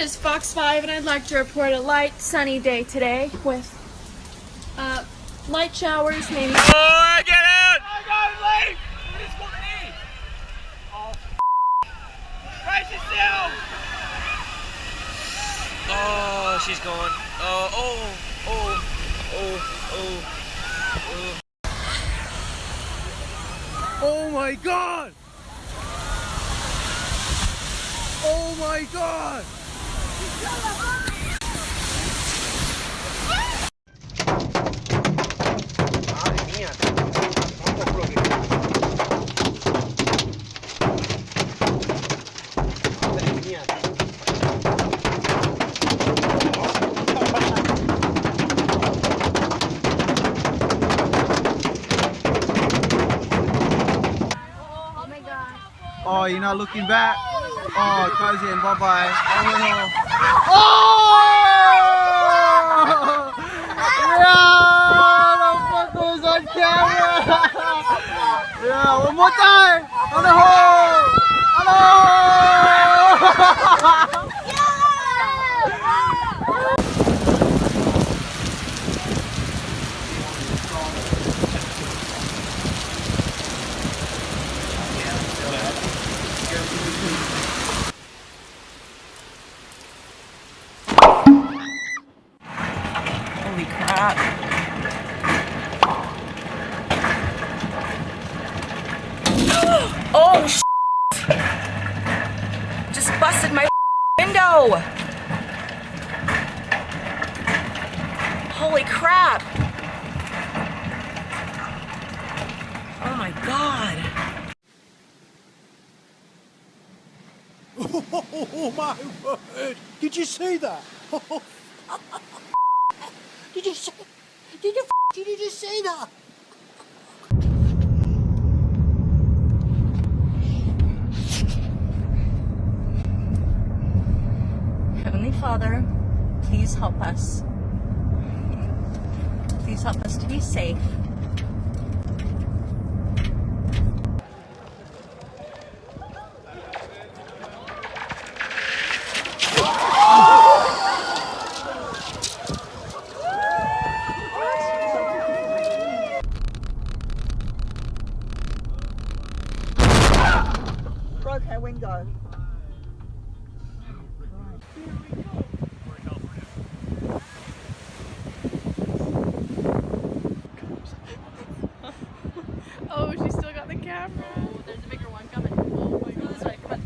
It's Fox 5 and I'd like to report a light sunny day today with light showers maybe. Oh, get out! I got late! What is going on? Oh, brace yourself! Oh, she's gone. Oh my god! Oh my god! Oh, you're not looking back? Oh, cousin, bye-bye. Oh, no. Oh! Yeah! The fuck was on camera! Yeah, one more time! On the hole! On the hole! Holy crap. Oh, just busted my window. Holy crap. Oh my god. Oh my word! Did you see that? Did you see that? Heavenly Father, please help us. Please help us to be safe. Broke our window. Oh, she's still got the camera. Oh, there's a bigger one coming. Oh my god. This way, come on.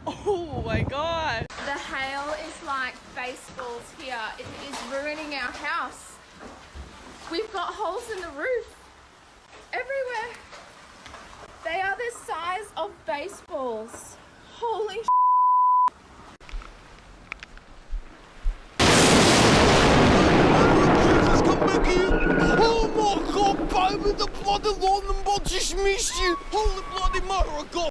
Oh my god. The hail is like baseballs here. It is ruining our house. We've got holes in the roof. Everywhere. They are the size of baseballs. Holy sh**. Oh my god, baby, the bloody London bot just missed you! Holy bloody mother of God!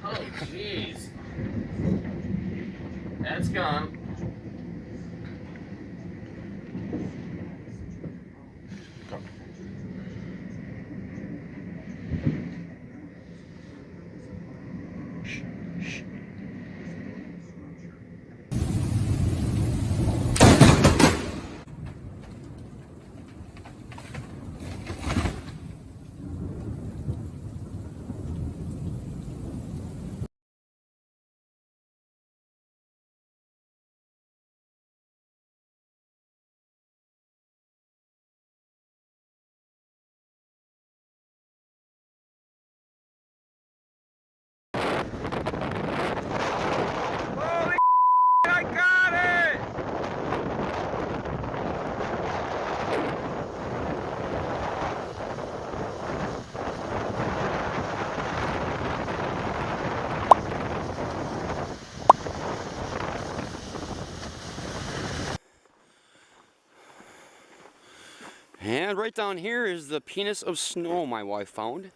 Oh, jeez. That's gone. And right down here is the penis of snow my wife found.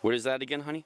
What is that again, honey?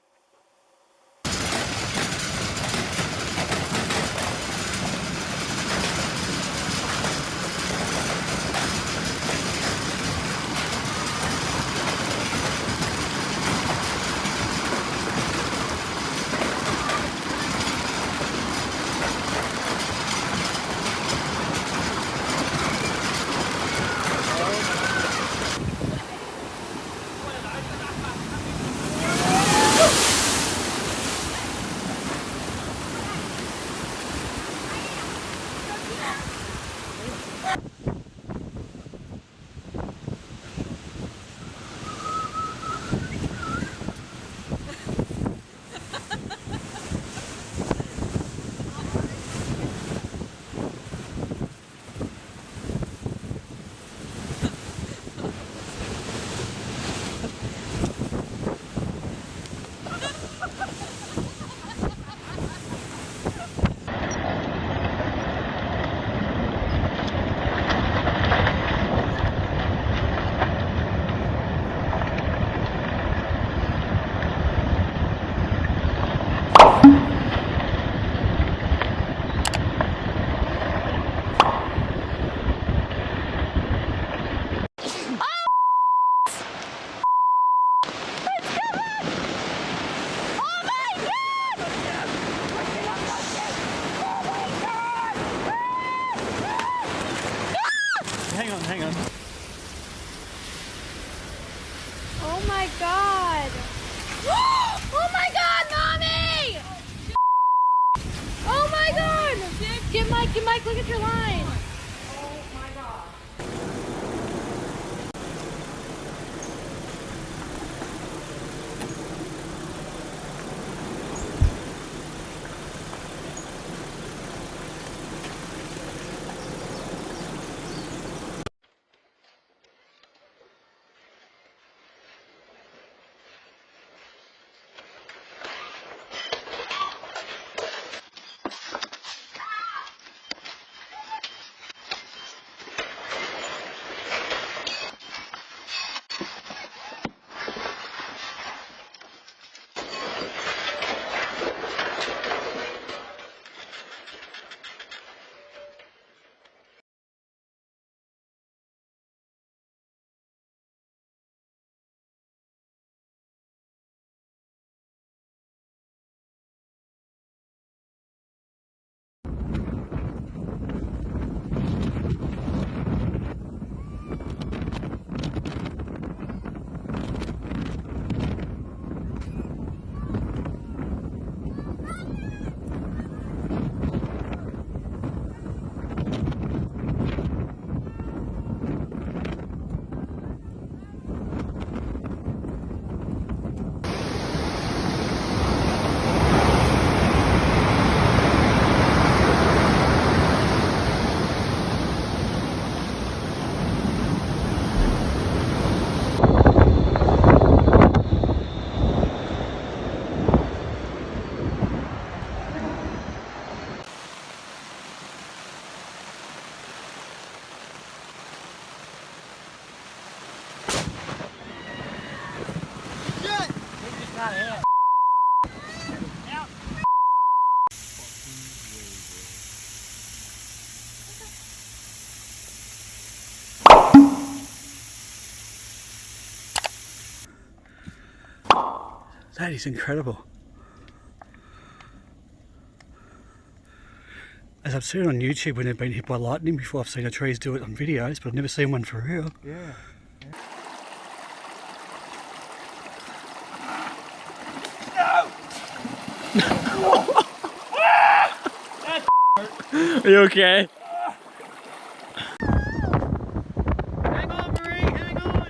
Hang on. Oh my god! Oh my god, Mommy! Oh my god! Get Mike, look at your line! Oh my god. That is incredible. As I've seen it on YouTube when they've been hit by lightning before, I've seen the trees do it on videos, but I've never seen one for real. Yeah. Are you okay? Hang on, Marie, hang on.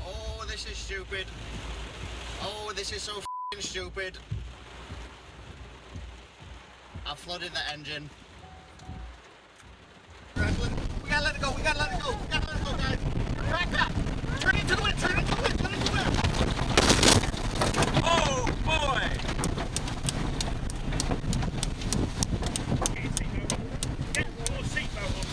Oh, this is stupid. Oh, this is so f***ing fucking stupid. I've flooded the engine. We gotta let it go, we gotta let it go, we gotta let it go, guys. Back up! Turn into it, turn into it, turn into it! Oh boy! Get your seatbelt on.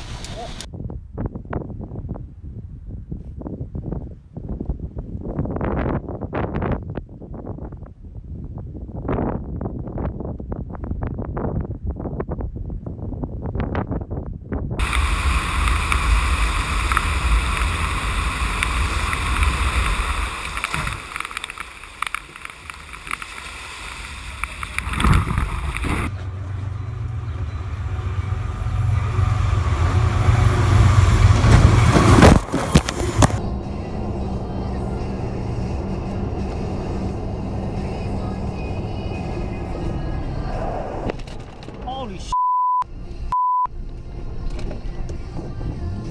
Holy sh**.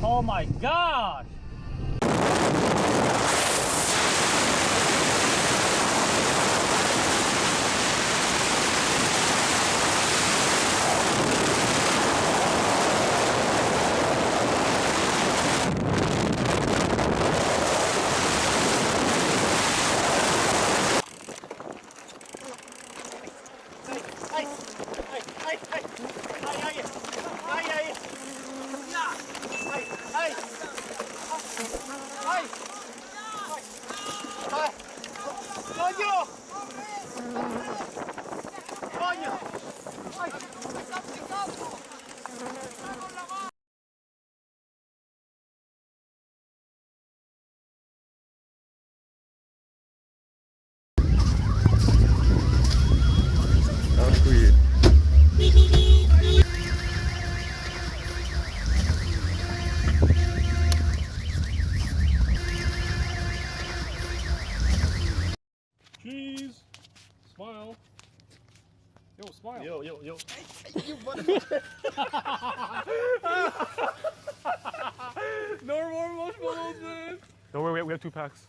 Oh my gosh! Cheese. Smile. Yo, smile. Yo. You motherfucker! No more marshmallows, man. Don't worry, we have 2 packs.